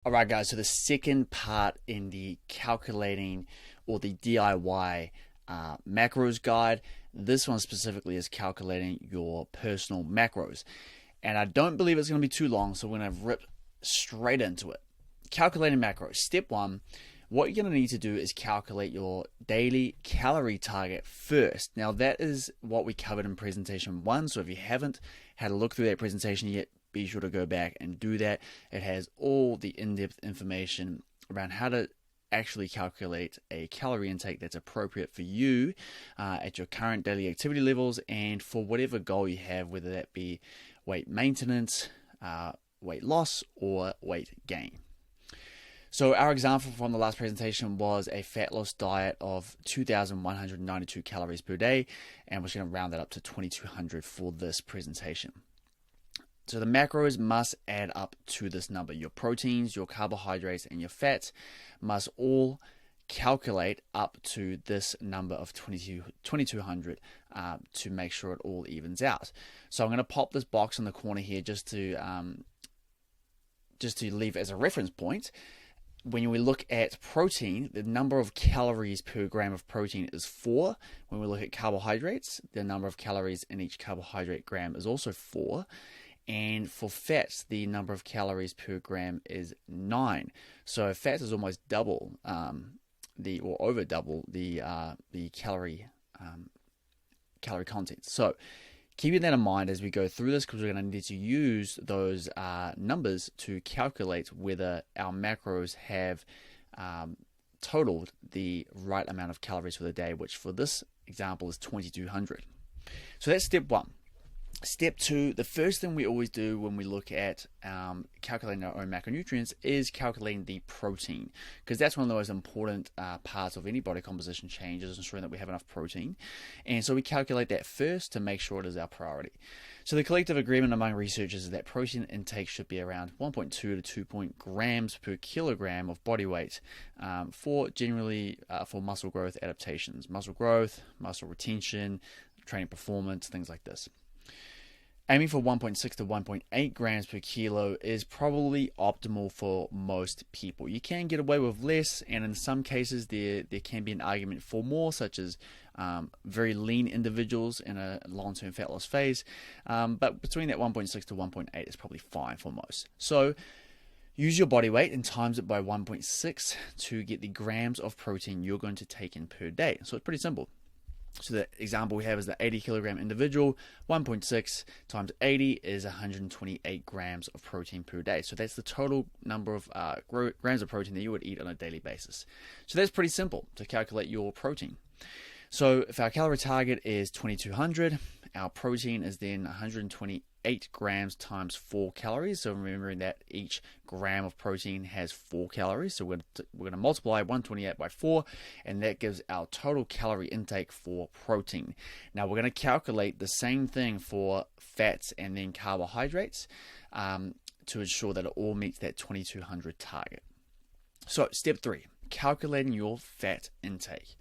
All right, guys, so the second part in the calculating or the DIY macros guide, this one specifically is calculating your personal macros. And I don't believe it's going to be too long, so we're going to rip straight into it. Calculating macros. Step one, what you're going to need to do is calculate your daily calorie target first. Now, that is what we covered in presentation one, so if you haven't had a look through that presentation yet, be sure to go back and do that. It has all the in-depth information around how to actually calculate a calorie intake that's appropriate for you at your current daily activity levels and for whatever goal you have, whether that be weight maintenance, weight loss, or weight gain. So our example from the last presentation was a fat loss diet of 2,192 calories per day, and we're going to round that up to 2,200 for this presentation. So the macros must add up to this number. Your proteins, your carbohydrates, and your fats must all calculate up to this number of 2,200 to make sure it all evens out. So I'm going to pop this box in the corner here just to leave as a reference point. When we look at protein, the number of calories per gram of protein is 4. When we look at carbohydrates, the number of calories in each carbohydrate gram is also 4. And for fats, the number of calories per gram is 9. So fats is almost double or over double the calorie content. So keeping that in mind as we go through this, because we're going to need to use those numbers to calculate whether our macros have totaled the right amount of calories for the day, which for this example is 2,200. So that's step one. Step two, the first thing we always do when we look at calculating our own macronutrients is calculating the protein, because that's one of the most important parts of any body composition change, is ensuring that we have enough protein. And so we calculate that first to make sure it is our priority. So the collective agreement among researchers is that protein intake should be around 1.2 to 2 grams per kilogram of body weight for muscle growth adaptations, muscle growth, muscle retention, training performance, things like this. Aiming for 1.6 to 1.8 grams per kilo is probably optimal for most people. You can get away with less, and in some cases there can be an argument for more, such as very lean individuals in a long-term fat loss phase. But between that 1.6 to 1.8 is probably fine for most. So use your body weight and times it by 1.6 to get the grams of protein you're going to take in per day. So it's pretty simple. So the example we have is the 80 kilogram individual. 1.6 times 80 is 128 grams of protein per day. So that's the total number of grams of protein that you would eat on a daily basis. So that's pretty simple to calculate your protein. So if our calorie target is 2,200, our protein is then 128 grams times 4 calories. So remembering that each gram of protein has 4 calories. So we're going to multiply 128 by 4, and that gives our total calorie intake for protein. Now we're going to calculate the same thing for fats and then carbohydrates to ensure that it all meets that 2,200 target. So step 3, calculating your fat intake.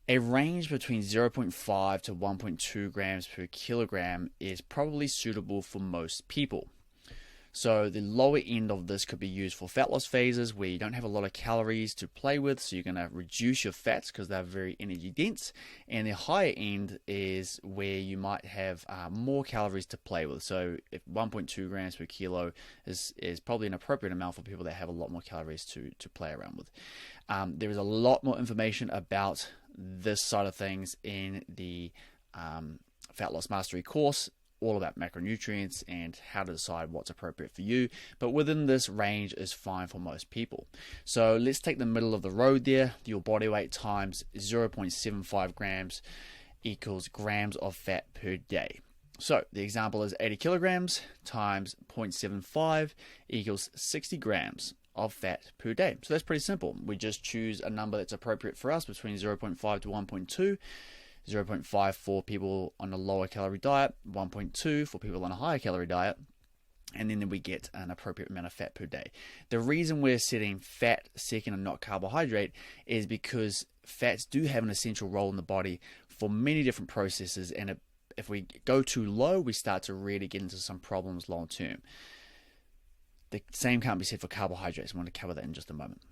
A range between 0.5 to 1.2 grams per kilogram is probably suitable for most people. So the lower end of this could be used for fat loss phases where you don't have a lot of calories to play with, so you're going to reduce your fats because they're very energy dense. And the higher end is where you might have more calories to play with. So if 1.2 grams per kilo is probably an appropriate amount for people that have a lot more calories to play around with. There is a lot more information about this side of things in the Fat Loss Mastery course, all about macronutrients and how to decide what's appropriate for you, but within this range is fine for most people. So let's take the middle of the road there. Your body weight times 0.75 grams equals grams of fat per day. So the example is 80 kilograms times 0.75 equals 60 grams of fat per day. So that's pretty simple. We just choose a number that's appropriate for us between 0.5 to 1.2. 0.5 for people on a lower calorie diet, 1.2 for people on a higher calorie diet, and then we get an appropriate amount of fat per day. The reason we're setting fat second and not carbohydrate is because fats do have an essential role in the body for many different processes, and if we go too low, we start to really get into some problems long term. The same can't be said for carbohydrates. I'm going to cover that in just a moment.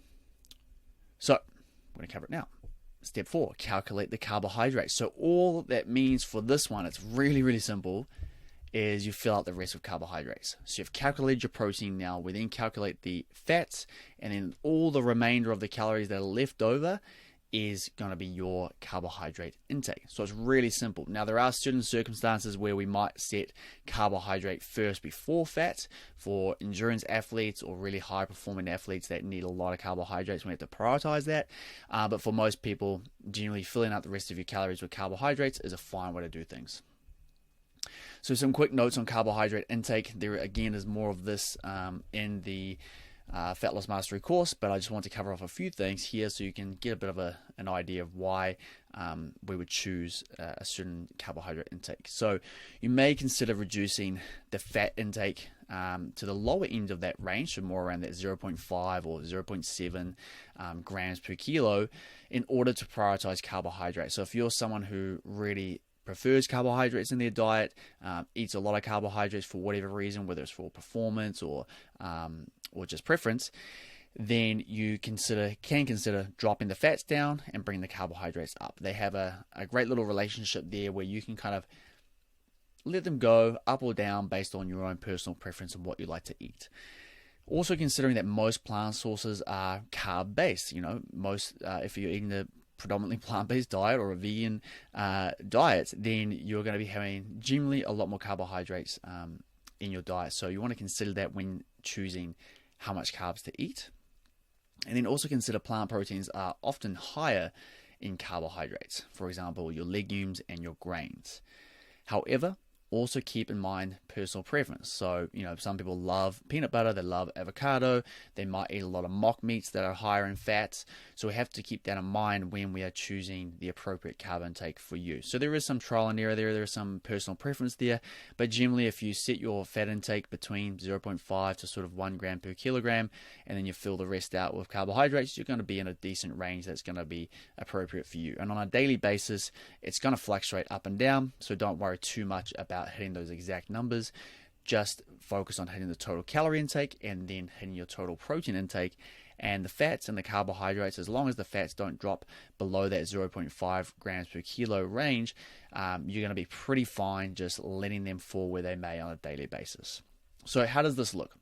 So I'm going to cover it now. Step 4, calculate the carbohydrates. So all that means for this one, it's really, really simple, is you fill out the rest of carbohydrates. So you've calculated your protein. Now we then calculate the fats, and then all the remainder of the calories that are left over is going to be your carbohydrate intake. So it's really simple. Now there are certain circumstances where we might set carbohydrate first before fat. For endurance athletes or really high performing athletes that need a lot of carbohydrates, we have to prioritize that. But for most people, generally filling out the rest of your calories with carbohydrates is a fine way to do things. So some quick notes on carbohydrate intake. There again is more of this in the Fat Loss Mastery course, but I just want to cover off a few things here so you can get a bit of an idea of why we would choose a certain carbohydrate intake. So you may consider reducing the fat intake to the lower end of that range, so more around that 0.5 or 0.7 grams per kilo, in order to prioritize carbohydrates. So if you're someone who really prefers carbohydrates in their diet, eats a lot of carbohydrates for whatever reason, whether it's for performance or just preference, then you can consider dropping the fats down and bringing the carbohydrates up. They have a great little relationship there where you can kind of let them go up or down based on your own personal preference and what you like to eat. Also considering that most plant sources are carb based. Most if you're eating the predominantly plant-based diet or a vegan diet, then you're going to be having generally a lot more carbohydrates in your diet. So you want to consider that when choosing how much carbs to eat. And then also consider plant proteins are often higher in carbohydrates. For example, your legumes and your grains. However, also keep in mind personal preference. So, some people love peanut butter, they love avocado, they might eat a lot of mock meats that are higher in fats. So we have to keep that in mind when we are choosing the appropriate carb intake for you. So there is some trial and error there is some personal preference there, but generally if you set your fat intake between 0.5 to sort of 1 gram per kilogram, and then you fill the rest out with carbohydrates, you're going to be in a decent range that's going to be appropriate for you. And on a daily basis, it's going to fluctuate up and down, so don't worry too much about hitting those exact numbers. Just focus on hitting the total calorie intake and then hitting your total protein intake. And the fats and the carbohydrates, as long as the fats don't drop below that 0.5 grams per kilo range, you're going to be pretty fine just letting them fall where they may on a daily basis. So how does this look?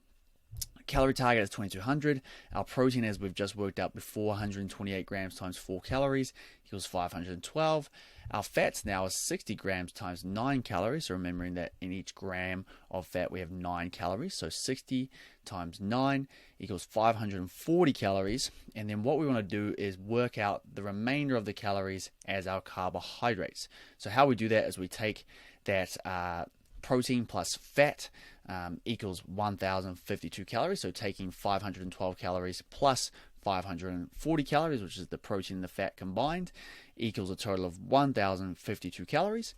Calorie target is 2200. Our protein, as we've just worked out before, 128 grams times 4 calories equals 512. Our fats now is 60 grams times 9 calories. So remembering that in each gram of fat we have 9 calories. So 60 times 9 equals 540 calories. And then what we want to do is work out the remainder of the calories as our carbohydrates. So how we do that is we take that protein plus fat equals 1052 calories. So taking 512 calories plus 540 calories, which is the protein and the fat combined, equals a total of 1052 calories.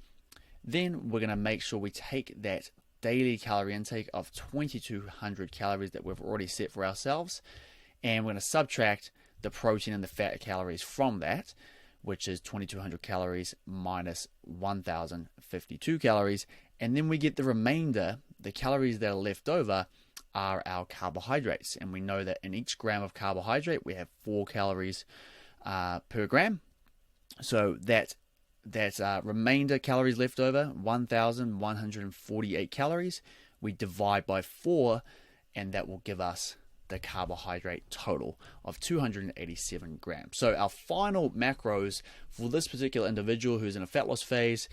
Then we're going to make sure we take that daily calorie intake of 2200 calories that we've already set for ourselves, and we're going to subtract the protein and the fat calories from that, which is 2200 calories minus 1052 calories, and then we get the remainder. The calories that are left over are our carbohydrates, and we know that in each gram of carbohydrate we have 4 calories per gram. So that remainder calories left over, 1148 calories, we divide by 4, and that will give us the carbohydrate total of 287 grams. So our final macros for this particular individual who's in a fat loss phase,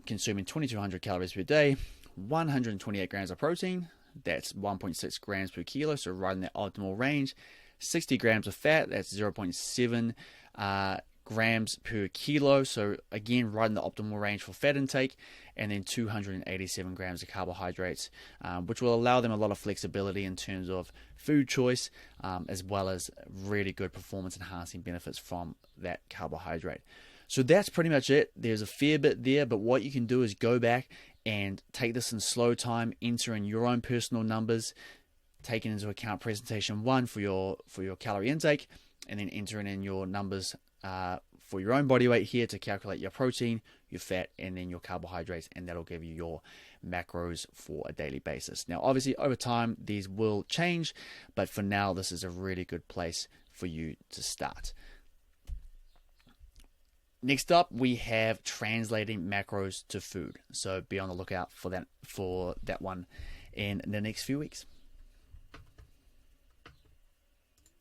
consuming 2200 calories per day, 128 grams of protein, that's 1.6 grams per kilo, so right in that optimal range. 60 grams of fat, that's 0.7 grams per kilo, so again right in the optimal range for fat intake. And then 287 grams of carbohydrates, which will allow them a lot of flexibility in terms of food choice, as well as really good performance enhancing benefits from that carbohydrate. So that's pretty much it. There's a fair bit there, but what you can do is go back and take this in slow time, enter in your own personal numbers, taking into account presentation 1 for your calorie intake, and then entering in your numbers for your own body weight here to calculate your protein, your fat, and then your carbohydrates, and that'll give you your macros for a daily basis. Now, obviously, over time, these will change, but for now, this is a really good place for you to start. Next up, we have translating macros to food. So be on the lookout for that one in the next few weeks.